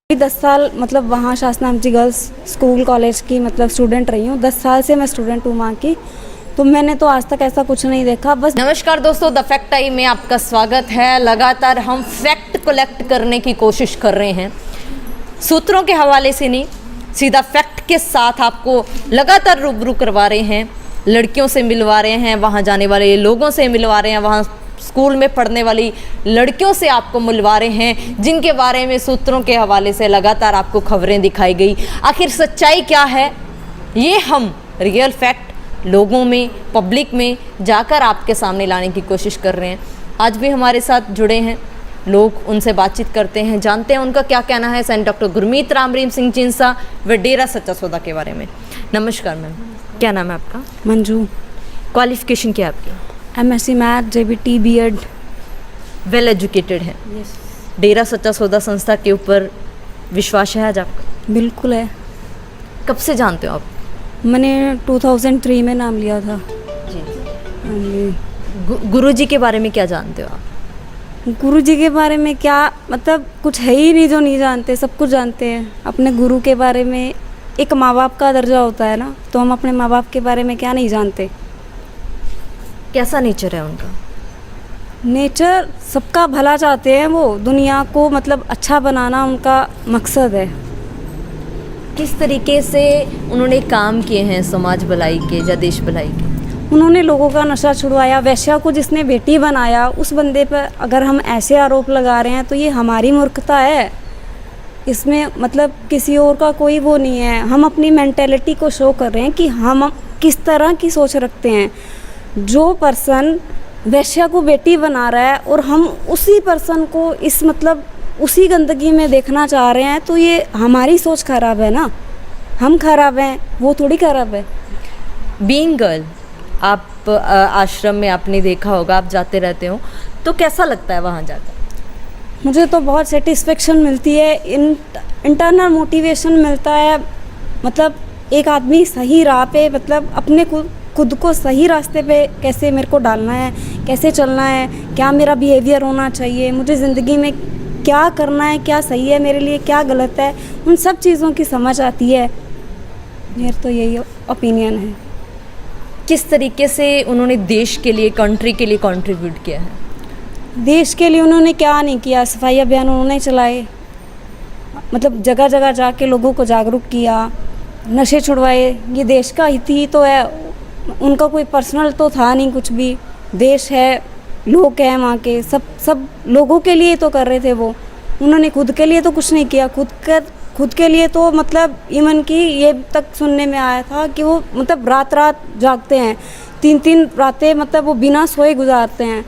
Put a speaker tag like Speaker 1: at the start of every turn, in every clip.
Speaker 1: 10 साल मतलब वहाँ शासनाम जी गर्ल्स स्कूल कॉलेज की मतलब स्टूडेंट रही हूँ। 10 साल से मैं स्टूडेंट हूँ वहाँ की, तो मैंने तो आज तक ऐसा कुछ नहीं देखा। बस
Speaker 2: नमस्कार दोस्तों, द फैक्ट टाइम में आपका स्वागत है। लगातार हम फैक्ट कलेक्ट करने की कोशिश कर रहे हैं, सूत्रों के हवाले से नहीं, सीधा फैक्ट के साथ आपको लगातार रूबरू करवा रहे हैं। लड़कियों से मिलवा रहे हैं, वहाँ जाने वाले लोगों से मिलवा रहे हैं, वहाँ स्कूल में पढ़ने वाली लड़कियों से आपको मिलवा रहे हैं, जिनके बारे में सूत्रों के हवाले से लगातार आपको खबरें दिखाई गई। आखिर सच्चाई क्या है, ये हम रियल फैक्ट लोगों में, पब्लिक में जाकर आपके सामने लाने की कोशिश कर रहे हैं। आज भी हमारे साथ जुड़े हैं लोग, उनसे बातचीत करते हैं, जानते हैं उनका क्या कहना है सेंट डॉक्टर गुरमीत राम रहीम सिंह जिंसा व डेरा सच्चा सौदा के बारे में। नमस्कार मैम, क्या नाम है आपका?
Speaker 1: मंजू।
Speaker 2: क्वालिफिकेशन क्या है आपकी?
Speaker 1: MSc math, JBT, B.Ed।
Speaker 2: Well educated है। डेरा सच्चा सौदा संस्था के ऊपर विश्वास है आज आपका?
Speaker 1: बिल्कुल है।
Speaker 2: कब से जानते हो आप?
Speaker 1: मैंने 2003 में नाम लिया था।
Speaker 2: जी।
Speaker 1: हाँ जी।
Speaker 2: गुरु जी के बारे में क्या जानते हो आप?
Speaker 1: गुरु जी के बारे में क्या मतलब कुछ है ही नहीं जो नहीं जानते, सब कुछ जानते हैं। अपने गुरु के बारे में एक माँ बाप का दर्जा होता है ना, तो हम अपने माँ बाप के बारे में क्या नहीं जानते।
Speaker 2: कैसा नेचर है उनका?
Speaker 1: नेचर सबका भला चाहते हैं, वो दुनिया को मतलब अच्छा बनाना उनका मकसद है।
Speaker 2: किस तरीके से उन्होंने काम किए हैं समाज भलाई के या देश भलाई के?
Speaker 1: उन्होंने लोगों का नशा छुड़वाया। वैश्या को जिसने बेटी बनाया, उस बंदे पर अगर हम ऐसे आरोप लगा रहे हैं तो ये हमारी मूर्खता है। इसमें मतलब किसी और का कोई वो नहीं है। हम अपनी मेंटेलिटी को शो कर रहे हैं कि हम किस तरह की सोच रखते हैं। जो पर्सन वैश्या को बेटी बना रहा है और हम उसी पर्सन को इस मतलब उसी गंदगी में देखना चाह रहे हैं, तो ये हमारी सोच खराब है ना। हम खराब हैं, वो थोड़ी खराब है।
Speaker 2: बीइंग गर्ल, आप आश्रम में आपने देखा होगा, आप जाते रहते हो, तो कैसा लगता है वहाँ जाकर?
Speaker 1: मुझे तो बहुत सेटिस्फेक्शन मिलती है, इंटरनल मोटिवेशन मिलता है। मतलब एक आदमी सही राह पे मतलब अपने खुद को सही रास्ते पे कैसे मेरे को डालना है, कैसे चलना है, क्या मेरा बिहेवियर होना चाहिए, मुझे ज़िंदगी में क्या करना है, क्या सही है मेरे लिए, क्या गलत है, उन सब चीज़ों की समझ आती है। मेरा तो यही ओपिनियन है।
Speaker 2: किस तरीके से उन्होंने देश के लिए, कंट्री के लिए कंट्रीब्यूट किया है?
Speaker 1: देश के लिए उन्होंने क्या नहीं किया। सफाई अभियान उन्होंने चलाए, मतलब जगह जगह जाके लोगों को जागरूक किया, नशे छुड़वाए। ये देश का हित ही तो है, उनका कोई पर्सनल तो था नहीं कुछ भी। देश है, लोग हैं वहाँ के, सब लोगों के लिए तो कर रहे थे वो। उन्होंने खुद के लिए तो कुछ नहीं किया। खुद के लिए तो मतलब इवन की ये तक सुनने में आया था कि वो मतलब रात रात जागते हैं, 3-3 रातें मतलब वो बिना सोए गुजारते हैं।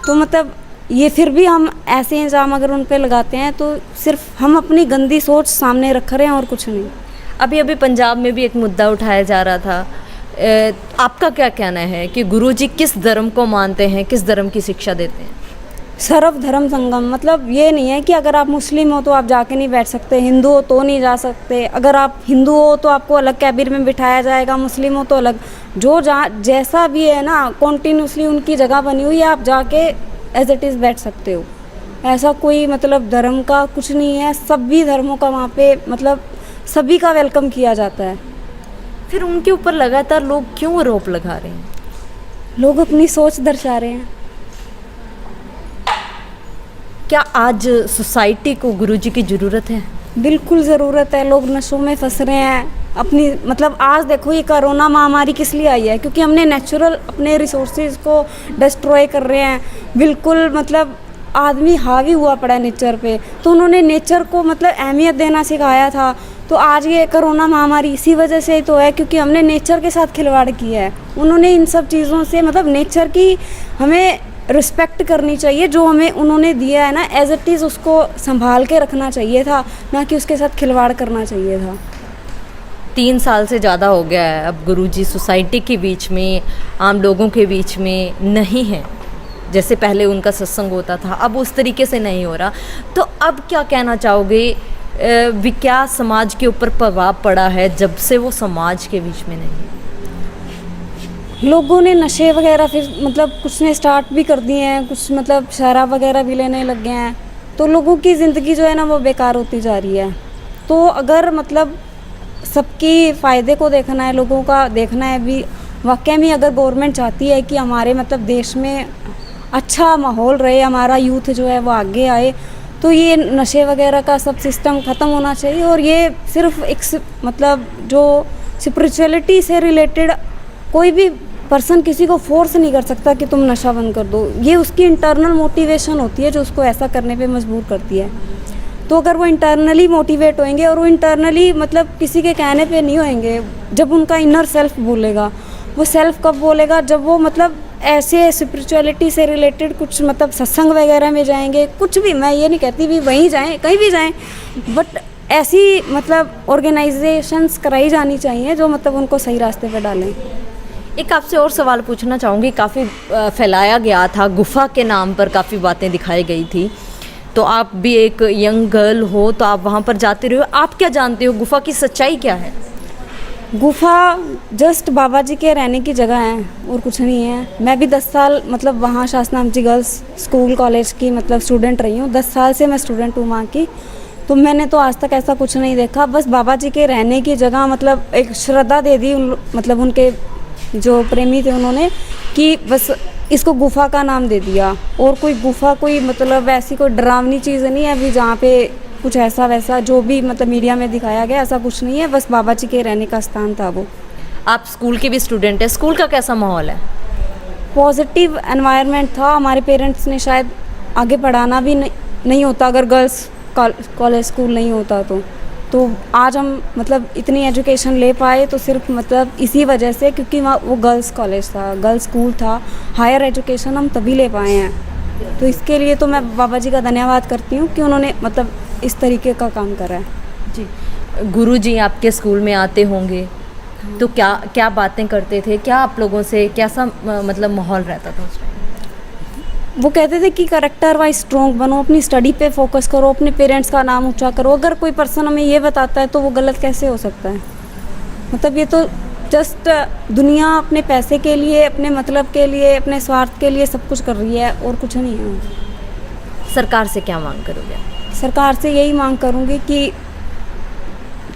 Speaker 1: तो मतलब ये फिर भी हम ऐसे इंजाम अगर उन पे लगाते हैं तो सिर्फ हम अपनी गंदी सोच सामने रख रहे हैं और कुछ नहीं।
Speaker 2: अभी पंजाब में भी एक मुद्दा उठाया जा रहा था, आपका क्या कहना है कि गुरुजी किस धर्म को मानते हैं, किस धर्म की शिक्षा देते हैं?
Speaker 1: सर्व धर्म संगम, मतलब ये नहीं है कि अगर आप मुस्लिम हो तो आप जाके नहीं बैठ सकते, हिंदू हो तो नहीं जा सकते। अगर आप हिंदू हो तो आपको अलग कैबिन में बिठाया जाएगा, मुस्लिम हो तो अलग। जो जहाँ जैसा भी है ना, कॉन्टीन्यूसली उनकी जगह बनी हुई है, आप जाके एज इट इज़ बैठ सकते हो। ऐसा कोई मतलब धर्म का कुछ नहीं है। सभी धर्मों का वहाँ पे मतलब सभी का वेलकम किया जाता है।
Speaker 2: फिर उनके ऊपर लगातार लोग क्यों आरोप लगा रहे हैं?
Speaker 1: लोग अपनी सोच दर्शा रहे हैं।
Speaker 2: क्या आज सोसाइटी को गुरुजी की ज़रूरत है?
Speaker 1: बिल्कुल ज़रूरत है। लोग नशों में फंस रहे हैं अपनी मतलब आज देखो, ये कोरोना महामारी किस लिए आई है? क्योंकि हमने नेचुरल अपने रिसोर्सेज को डिस्ट्रॉय कर रहे हैं। बिल्कुल मतलब आदमी हावी हुआ पड़ा है नेचर पे, तो उन्होंने नेचर को मतलब अहमियत देना सिखाया था। तो आज ये कोरोना महामारी इसी वजह से ही तो है, क्योंकि हमने नेचर के साथ खिलवाड़ किया है। उन्होंने इन सब चीज़ों से मतलब नेचर की हमें रिस्पेक्ट करनी चाहिए, जो हमें उन्होंने दिया है ना, एज इट इज़ उसको संभाल के रखना चाहिए था, ना कि उसके साथ खिलवाड़ करना चाहिए था।
Speaker 2: 3 साल से ज़्यादा हो गया है अब गुरुजी सोसाइटी के बीच में, आम लोगों के बीच में नहीं है। जैसे पहले उनका सत्संग होता था, अब उस तरीके से नहीं हो रहा। तो अब क्या कहना चाहोगे, क्या समाज के ऊपर प्रभाव पड़ा है जब से वो समाज के बीच में नहीं?
Speaker 1: लोगों ने नशे वगैरह फिर मतलब कुछ ने स्टार्ट भी कर दिए हैं, कुछ मतलब शराब वगैरह भी लेने लग गए हैं, तो लोगों की ज़िंदगी जो है ना वो बेकार होती जा रही है। तो अगर मतलब सबकी फ़ायदे को देखना है, लोगों का देखना है भी, वाकई में अगर गवर्नमेंट चाहती है कि हमारे मतलब देश में अच्छा माहौल रहे, हमारा यूथ जो है वो आगे आए, तो ये नशे वगैरह का सब सिस्टम ख़त्म होना चाहिए। और ये सिर्फ एक मतलब जो स्पिरिचुअलिटी से रिलेटेड कोई भी पर्सन किसी को फोर्स नहीं कर सकता कि तुम नशा बंद कर दो। ये उसकी इंटरनल मोटिवेशन होती है जो उसको ऐसा करने पे मजबूर करती है। तो अगर वो इंटरनली मोटिवेट होंगे और वो इंटरनली मतलब किसी के कहने पे नहीं होंगे, जब उनका इनर सेल्फ बोलेगा, वो सेल्फ कब बोलेगा, जब वो मतलब ऐसे स्पिरिचुअलिटी से रिलेटेड कुछ मतलब सत्संग वगैरह में जाएंगे। कुछ भी, मैं ये नहीं कहती भी वहीं जाएं, कहीं भी जाएं, बट ऐसी मतलब ऑर्गेनाइजेशंस कराई जानी चाहिए जो मतलब उनको सही रास्ते पे डालें।
Speaker 2: एक आपसे और सवाल पूछना चाहूँगी, काफ़ी फैलाया गया था, गुफा के नाम पर काफ़ी बातें दिखाई गई थी, तो आप भी एक यंग गर्ल हो तो आप वहाँ पर जाते रहे हो, आप क्या जानते हो गुफा की सच्चाई क्या है?
Speaker 1: गुफा जस्ट बाबा जी के रहने की जगह है और कुछ नहीं है। मैं भी 10 साल मतलब वहाँ शासनाम जी गर्ल्स स्कूल कॉलेज की मतलब स्टूडेंट रही हूँ। 10 साल से मैं स्टूडेंट हूँ वहाँ की, तो मैंने तो आज तक ऐसा कुछ नहीं देखा। बस बाबा जी के रहने की जगह मतलब एक श्रद्धा दे दी मतलब उनके जो प्रेमी थे उन्होंने, कि बस इसको गुफा का नाम दे दिया। और कोई गुफा कोई मतलब ऐसी कोई डरावनी चीज़ नहीं है अभी जहाँ पे कुछ ऐसा वैसा जो भी मतलब मीडिया में दिखाया गया, ऐसा कुछ नहीं है। बस बाबा जी के रहने का स्थान था वो।
Speaker 2: आप स्कूल के भी स्टूडेंट हैं, स्कूल का कैसा माहौल है?
Speaker 1: पॉजिटिव एनवायरनमेंट था। हमारे पेरेंट्स ने शायद आगे पढ़ाना भी नहीं होता अगर गर्ल्स कॉलेज स्कूल नहीं होता तो आज हम मतलब इतनी एजुकेशन ले पाए तो सिर्फ मतलब इसी वजह से, क्योंकि वहाँ वो गर्ल्स कॉलेज था, गर्ल्स स्कूल था। हायर एजुकेशन हम तभी ले पाए हैं। तो इसके लिए तो मैं बाबा जी का धन्यवाद करती हूँ कि उन्होंने मतलब इस तरीके का काम करा है।
Speaker 2: जी, गुरु जी आपके स्कूल में आते होंगे, तो क्या क्या बातें करते थे, क्या आप लोगों से कैसा मतलब माहौल रहता था उस टाइम?
Speaker 1: वो कहते थे कि करेक्टर वाइज स्ट्रॉन्ग बनो, अपनी स्टडी पे फोकस करो, अपने पेरेंट्स का नाम ऊंचा करो। अगर कोई पर्सन हमें ये बताता है तो वो गलत कैसे हो सकता है? मतलब ये तो जस्ट दुनिया अपने पैसे के लिए, अपने मतलब के लिए, अपने स्वार्थ के लिए सब कुछ कर रही है और कुछ नहीं है।
Speaker 2: सरकार से क्या मांग करोगे?
Speaker 1: सरकार से यही मांग करूँगी कि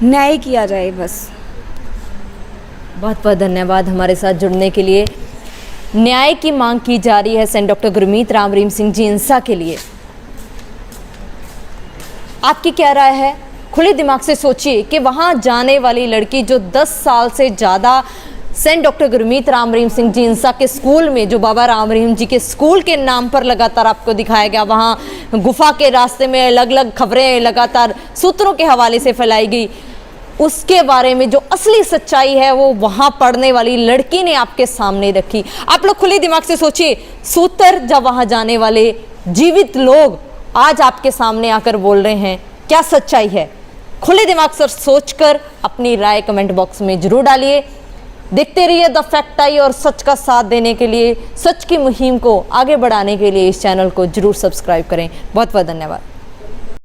Speaker 1: न्याय किया जाए बस।
Speaker 2: बहुत बहुत धन्यवाद हमारे साथ जुड़ने के लिए। न्याय की मांग की जा रही है सेंट डॉक्टर गुरमीत राम रहीम सिंह जी इंसा के लिए। आपकी क्या राय है? खुले दिमाग से सोचिए कि वहां जाने वाली लड़की जो 10 साल से ज़्यादा सेंट डॉक्टर गुरमीत राम रहीम सिंह जी इंसा के स्कूल में, जो बाबा राम रहीम जी के स्कूल के नाम पर लगातार आपको दिखाया गया, वहाँ गुफा के रास्ते में अलग अलग खबरें लगातार सूत्रों के हवाले से फैलाई गई, उसके बारे में जो असली सच्चाई है वो वहाँ पढ़ने वाली लड़की ने आपके सामने रखी। आप लोग खुले दिमाग से सोचिए, सूत्र जब वहाँ जाने वाले जीवित लोग आज आपके सामने आकर बोल रहे हैं, क्या सच्चाई है? खुले दिमाग से सोचकर अपनी राय कमेंट बॉक्स में जरूर डालिए। देखते रहिए द फैक्ट आई, और सच का साथ देने के लिए, सच की मुहिम को आगे बढ़ाने के लिए इस चैनल को जरूर सब्सक्राइब करें। बहुत बहुत धन्यवाद।